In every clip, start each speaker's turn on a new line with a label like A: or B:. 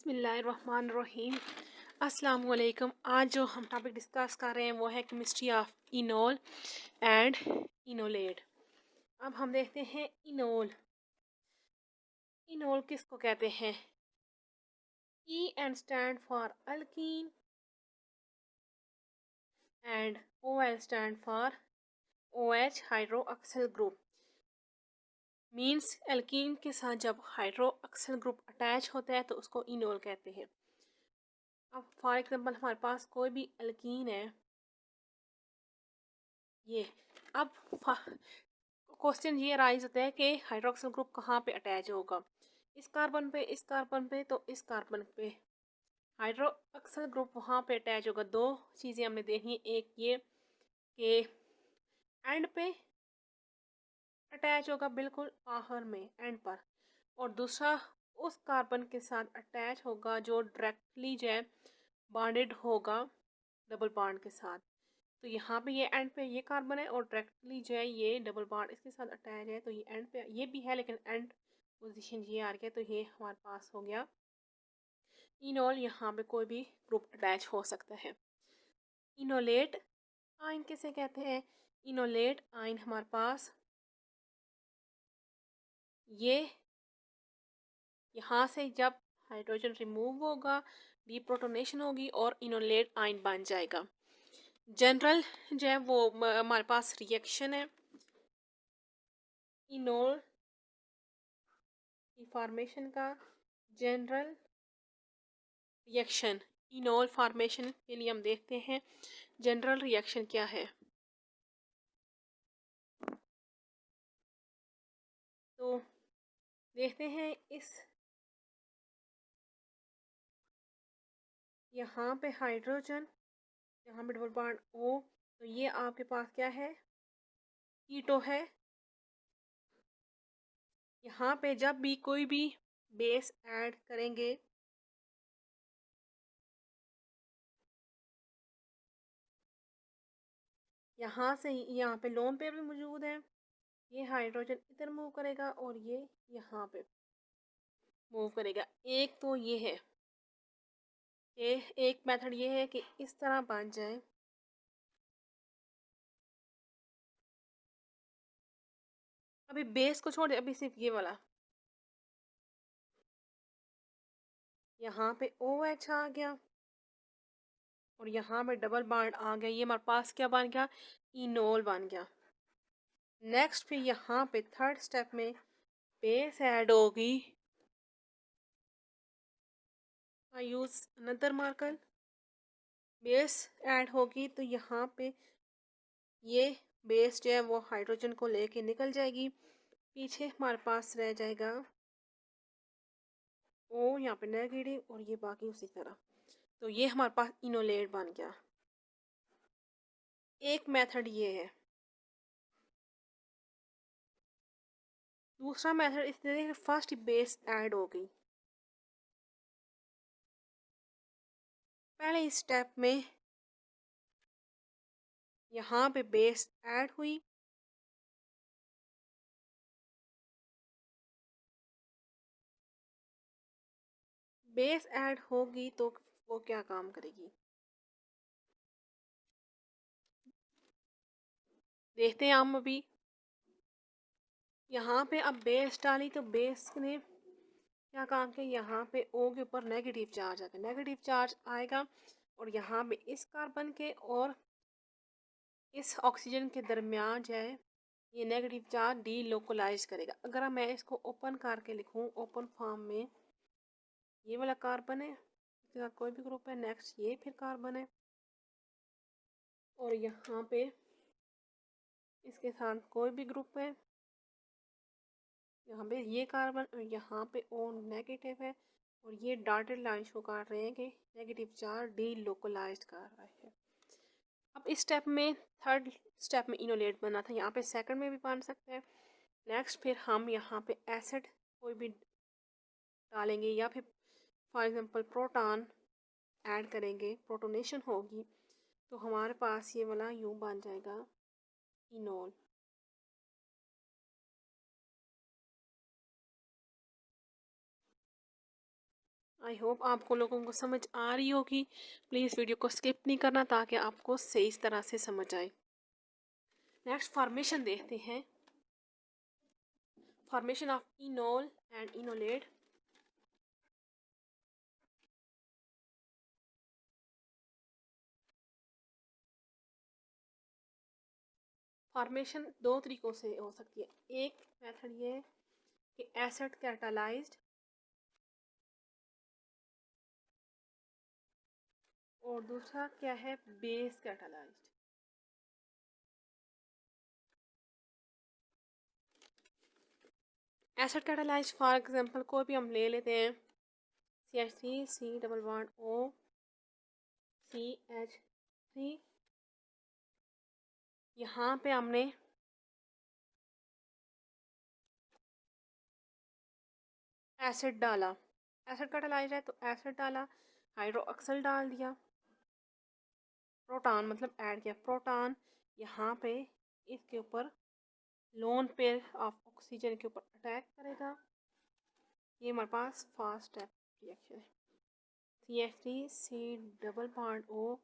A: बिस्मिल्लाहिर्रहमानिर्रहीम। अस्सलाम वालेकुम। आज जो हम टॉपिक डिस्कस कर रहे हैं वो है chemistry of enol and enolate. अब हम देखते हैं इनोल। इनोल किसको कहते हैं? E and stand for alkene and O L stand for OH hydroxyl group. Means alkene के साथ जब हाइड्रोक्सिल ग्रुप अटैच होता है तो उसको इनोल कहते हैं। अब फॉर एग्जांपल हमारे पास कोई भी एल्कीन है, ये अब क्वेश्चन ये राइज होता है कि हाइड्रोक्सिल ग्रुप कहाँ पे अटैच होगा, इस कार्बन पे, इस कार्बन पे, तो इस कार्बन पे हाइड्रोक्सिल ग्रुप वहाँ पे अटैच होगा। दो चीज़ें हमने देखनी है, एक ये कि एंड पे अटैच होगा बिल्कुल आखिर में एंड पर, और दूसरा उस कार्बन के साथ अटैच होगा जो डायरेक्टली जो है बॉन्डेड होगा डबल बॉन्ड के साथ। तो यहाँ पे ये एंड पे ये कार्बन है और डायरेक्टली जो है ये डबल बॉन्ड इसके साथ अटैच है, तो ये एंड पे ये भी है लेकिन एंड पोजीशन ये आ गया, तो ये हमारे पास हो गया इनोल। यहाँ पे कोई भी ग्रुप अटैच हो सकता है। इनोलेट आयन किसे कहते हैं? इनोलेट आयन हमारे पास ये यहाँ से जब हाइड्रोजन रिमूव होगा, डीप्रोटोनेशन होगी और इनोलेट आयन बन जाएगा। जनरल जो है वो हमारे पास रिएक्शन है इनोल फॉर्मेशन का। जनरल रिएक्शन इनोल फॉर्मेशन के लिए हम देखते हैं जनरल रिएक्शन क्या है। तो देखते हैं इस यहाँ पे हाइड्रोजन, यहाँ पे डबल बॉन्ड O, तो ये आपके पास क्या है? कीटो है। यहाँ पे जब भी कोई भी बेस ऐड करेंगे यहाँ से यहाँ पे लोन पेयर भी मौजूद है, ये हाइड्रोजन इधर मूव करेगा और ये यहाँ पे मूव करेगा। एक तो ये है कि एक मेथड ये है कि इस तरह बन जाए, अभी बेस को छोड़ दे, अभी सिर्फ ये वाला, यहाँ पे OH आ गया और यहाँ पे डबल बॉन्ड आ गया, ये हमारे पास क्या बन गया? इनोल बन गया। नेक्स्ट फिर यहाँ पे थर्ड स्टेप में बेस ऐड होगी। I use another marker. Base add होगी तो यहाँ पे ये बेस जो है वो हाइड्रोजन को लेके निकल जाएगी, पीछे हमारे पास रह जाएगा O यहाँ पे नेगेटिव और ये बाकी उसी तरह। तो ये हमारे पास इनोलेट बन गया। एक मेथड ये है। दूसरा मेथड इस तरह फर्स्ट बेस ऐड हो गई, पहले स्टेप में यहाँ पे बेस ऐड हुई, बेस ऐड होगी तो वो क्या काम करेगी देखते हैं हम। अभी यहाँ पे अब बेस डाली तो बेस ने क्या काम किया, यहाँ पे O के ऊपर नेगेटिव चार्ज आएगा, नेगेटिव चार्ज आएगा और यहाँ पे इस कार्बन के और इस ऑक्सीजन के दरमियान जो है ये नेगेटिव चार्ज डी लोकलाइज करेगा। अगर मैं इसको ओपन करके लिखूँ ओपन फॉर्म में, ये वाला कार्बन है, इसके साथ कोई भी ग्रुप है, नेक्स्ट ये फिर कार्बन है और यहाँ पे इसके साथ कोई भी ग्रुप है, यहाँ पे ये कार्बन और यहाँ पे O नेगेटिव है और ये डॉटेड लाइन शो कर रहे हैं कि नेगेटिव चार्ज डी लोकलाइज कर रहा है। अब इस स्टेप में थर्ड स्टेप में इनोलेट बना था, यहाँ पे सेकंड में भी बन सकता है। नेक्स्ट फिर हम यहाँ पे एसिड कोई भी डालेंगे या फिर फॉर एग्जांपल प्रोटॉन ऐड करेंगे, प्रोटोनेशन होगी तो हमारे पास ये वाला यूं बन जाएगा इनोल। आई होप आपको लोगों को समझ आ रही होगी। प्लीज़ वीडियो को स्किप नहीं करना ताकि आपको सही तरह से समझ आए। नेक्स्ट फॉर्मेशन देखते हैं, formation of enol and enolate. Formation दो तरीक़ों से हो सकती है। एक मेथड ये कि एसिड कैटालाइज्ड, और दूसरा क्या है, base catalysed. Acid catalysed for example कोई भी हम ले लेते हैं, CH3 C double bond O CH3, यहाँ पे हमने एसिड डाला, एसिड कैटालाइज्ड है तो एसिड डाला, हाइड्रोक्सल डाल दिया, प्रोटॉन मतलब ऐड किया प्रोटॉन, यहाँ पे इसके ऊपर लोन पेयर ऑफ ऑक्सीजन के ऊपर अटैक करेगा। ये हमारे पास फर्स्ट स्टेप रिएक्शन है। CH3 C double bond O,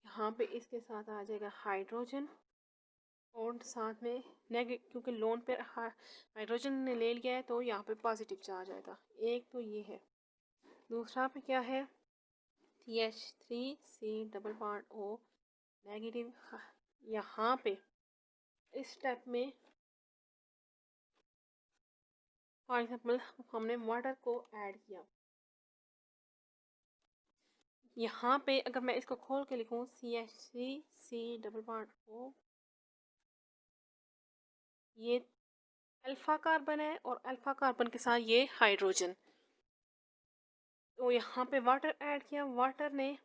A: यहाँ पे इसके साथ आ जाएगा हाइड्रोजन, और साथ में नेगेटिव, क्योंकि लोन पेयर हाइड्रोजन ने ले लिया है तो यहाँ पे पॉजिटिव चार्ज आएगा। एक तो ये है, दूसरा पे क्या है, CH3 C double bond O negative. यहाँ पे इस स्टेप में फॉर एग्जाम्पल हमने वाटर को ऐड किया, यहाँ पे अगर मैं इसको खोल के लिखूँ CH3 C double bond O, ये अल्फा कार्बन है और अल्फा कार्बन के साथ ये हाइड्रोजन, तो यहाँ पे वाटर ऐड किया, वाटर ने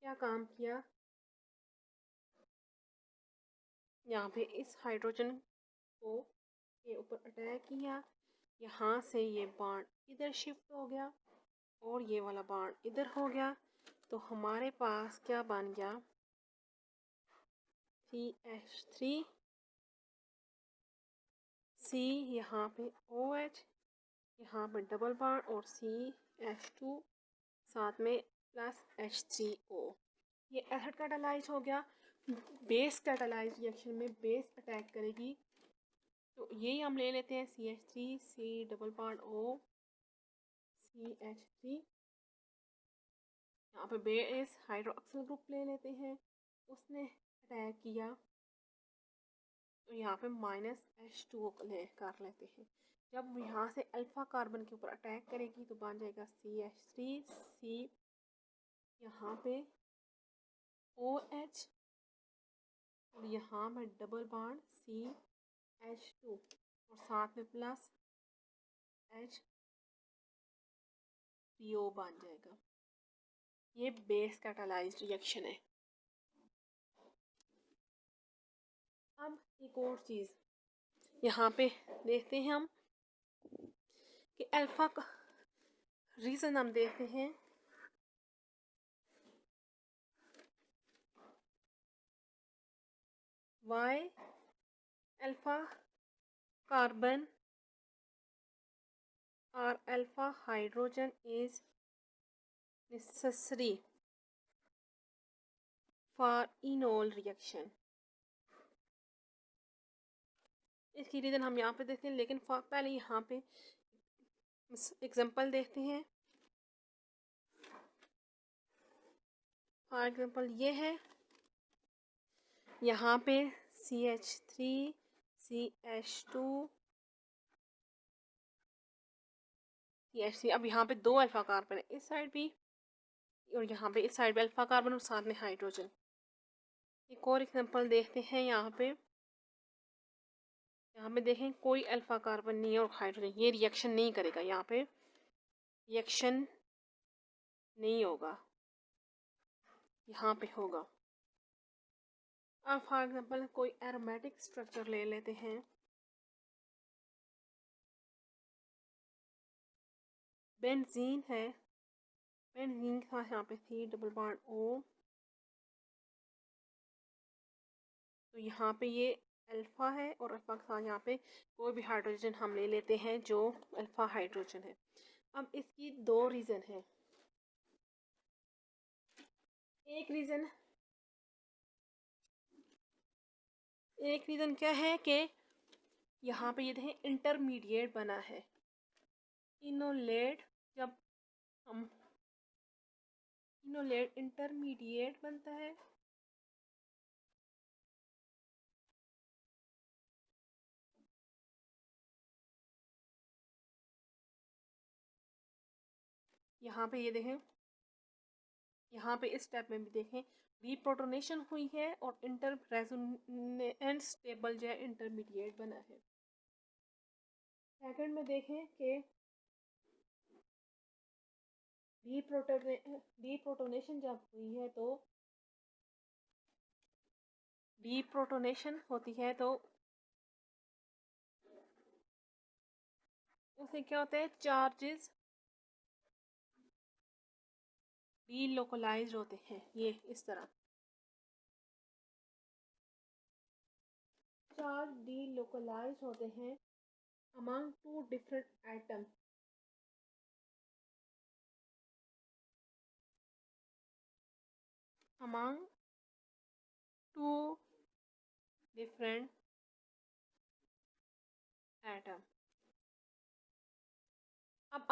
A: क्या काम किया, यहाँ पे इस हाइड्रोजन को के ऊपर अटैक किया, यहाँ से ये बॉन्ड इधर शिफ्ट हो गया और ये वाला बॉन्ड इधर हो गया, तो हमारे पास क्या बन गया, CH3 C, यहाँ पे OH, यहाँ पे डबल बॉन्ड और CH2 साथ में प्लस H3O। ये एसिड कैटालाइज हो गया। बेस कैटालाइज रिएक्शन में बेस अटैक करेगी, तो यही हम ले लेते हैं CH3 C double bond O CH3, यहाँ पे बेस हाइड्रोक्सिल ग्रुप ले लेते हैं, उसने अटैक किया तो यहाँ पे -H2O कर लेते हैं। जब यहाँ से अल्फा कार्बन के ऊपर अटैक करेगी तो बन जाएगा CH3 C, यहाँ पे OH, और यहाँ पे डबल बॉन्ड CH2 और साथ में प्लस H3O बन जाएगा। ये बेस कैटालाइज्ड रिएक्शन है। अब एक और चीज़ यहाँ पे देखते हैं हम कि अल्फा का रीज़न हम देखते हैं, वाई अल्फा कार्बन और alpha hydrogen is necessary for enol reaction. इसकी रीज़न हम यहाँ पे देखते हैं, लेकिन पहले यहाँ पे एग्जांपल देखते हैं। फॉर एग्जांपल ये है, यहाँ पे CH3 CH2 CH3, अब यहाँ पे दो अल्फा कार्बन है इस साइड भी, और यहाँ पे इस साइड भी अल्फा कार्बन और साथ में हाइड्रोजन। एक और एग्जांपल देखते हैं, यहाँ पे देखें कोई अल्फा कार्बन नहीं है और हाइड्रोजन, ये रिएक्शन नहीं करेगा, यहाँ पे रिएक्शन नहीं होगा, यहाँ पे होगा। अब फॉर एग्जांपल कोई एरोमेटिक स्ट्रक्चर ले लेते हैं, बेंजीन है, बेंजीन के साथ यहाँ पे C डबल बॉन्ड O, तो यहाँ पे ये अल्फा है और अल्फा के साथ यहाँ पे कोई भी हाइड्रोजन हम ले लेते हैं जो अल्फा हाइड्रोजन है। अब इसकी दो रीज़न है। एक रीज़न क्या है कि यहाँ पे ये देखें इंटरमीडिएट बना है। इनोलेट, जब हम इनोलेट इंटरमीडिएट बनता है, यहाँ पे ये देखें, यहाँ पे इस स्टेप में भी देखें रीप्रोटोनेशन हुई है और इंटर रेजोनेंस स्टेबल जो है इंटरमीडिएट बना है। सेकंड में देखें कि रीप्रोटोनेशन जब हुई है तो रीप्रोटोनेशन होती है तो उससे क्या होता है, चार्जेस डीलोकलाइज्ड होते हैं। ये इस तरह चार्ज डीलोकलाइज्ड होते हैं among two different atoms, among two different atom। अब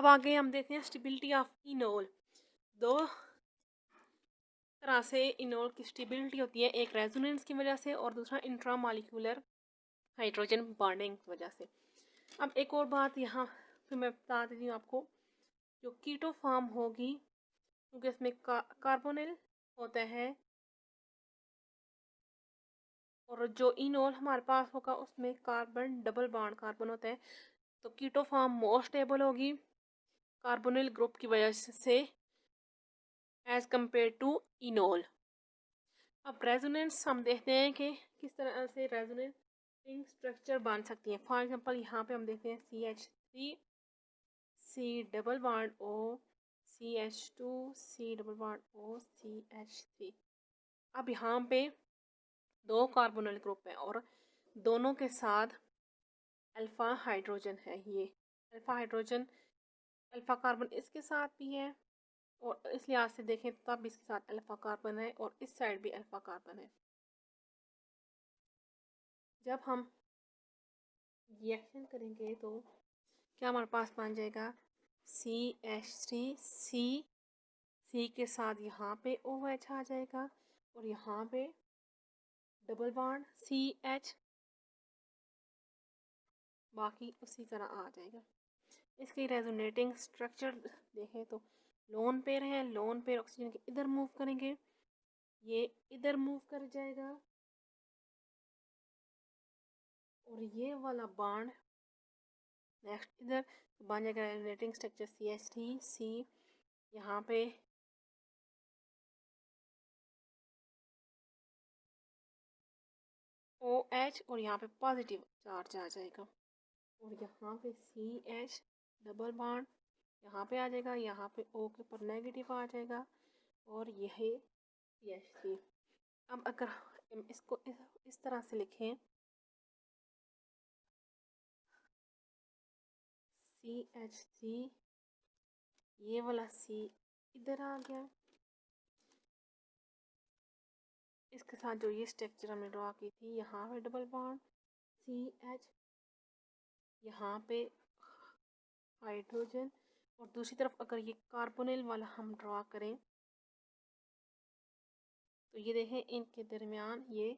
A: आगे हम देखते हैं स्टेबिलिटी ऑफ इनोल। दो तरह से इनोल की स्टेबिलिटी होती है, एक रेजोनेंस की वजह से और दूसरा इंट्रामॉलिक्यूलर हाइड्रोजन बॉन्डिंग की वजह से। अब एक और बात यहाँ पे मैं बता देती हूँ आपको, जो कीटो फॉर्म होगी क्योंकि इसमें कार्बोनिल होता है और जो इनोल हमारे पास होगा उसमें कार्बन डबल बॉन्ड कार्बन होता है, तो कीटो फॉर्म मोर स्टेबल होगी कार्बोनिल ग्रुप की वजह से एज कंपेयर टू इनोल। अब रेजोनेंस हम देखते हैं कि किस तरह से रेजोनेटिंग स्ट्रक्चर बन सकती है। फॉर एग्जांपल यहाँ पे हम देखते हैं CH3 C double bond O, CH2 C double bond O, CH3। अब यहाँ पे दो कार्बोनिल ग्रुप है और दोनों के साथ अल्फ़ा हाइड्रोजन है। ये अल्फ़ा हाइड्रोजन, अल्फ़ा कार्बन इसके साथ भी है और इस लिहाज से देखें तब इसके साथ अल्फ़ा कार्बन है और इस साइड भी अल्फ़ा कार्बन है। जब हम रिएक्शन करेंगे तो क्या हमारे पास बन जाएगा, CH3 C के साथ यहाँ पे OH आ जाएगा और यहाँ पे डबल बॉन्ड CH, बाकी उसी तरह आ जाएगा। इसकी रेजोनेटिंग स्ट्रक्चर देखें तो लोन पेयर है, लोन पेयर ऑक्सीजन के इधर मूव करेंगे, ये इधर मूव कर जाएगा और ये वाला बॉन्ड नेक्स्ट इधर बन जाएगा। रेजोनेटिंग स्ट्रक्चर CH3 C, यहाँ पे OH और यहाँ पे पॉजिटिव चार्ज आ जाएगा और यहाँ पे CH डबल बॉन्ड यहाँ पे आ जाएगा, यहाँ पे O के ऊपर नेगेटिव आ जाएगा और यह CH3। अब अगर हम इसको इस तरह से लिखें, CH3 ये वाला C इधर आ गया, इसके साथ जो ये स्ट्रक्चर हमने ड्रॉ की थी, यहाँ पे डबल बॉन्ड CH, यहाँ पे हाइड्रोजन और दूसरी तरफ अगर ये कार्बोनिल वाला हम ड्रॉ करें तो ये देखें इनके दरमियान ये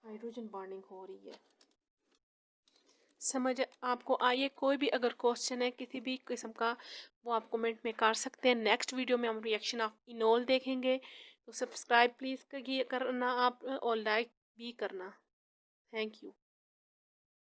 A: हाइड्रोजन बॉन्डिंग हो रही है। समझ आपको आइए, कोई भी अगर क्वेश्चन है किसी भी किस्म का वो आप कमेंट में कर सकते हैं। नेक्स्ट वीडियो में हम रिएक्शन ऑफ इनोल देखेंगे, तो सब्सक्राइब प्लीज़ करना आप और लाइक भी करना। Thank you.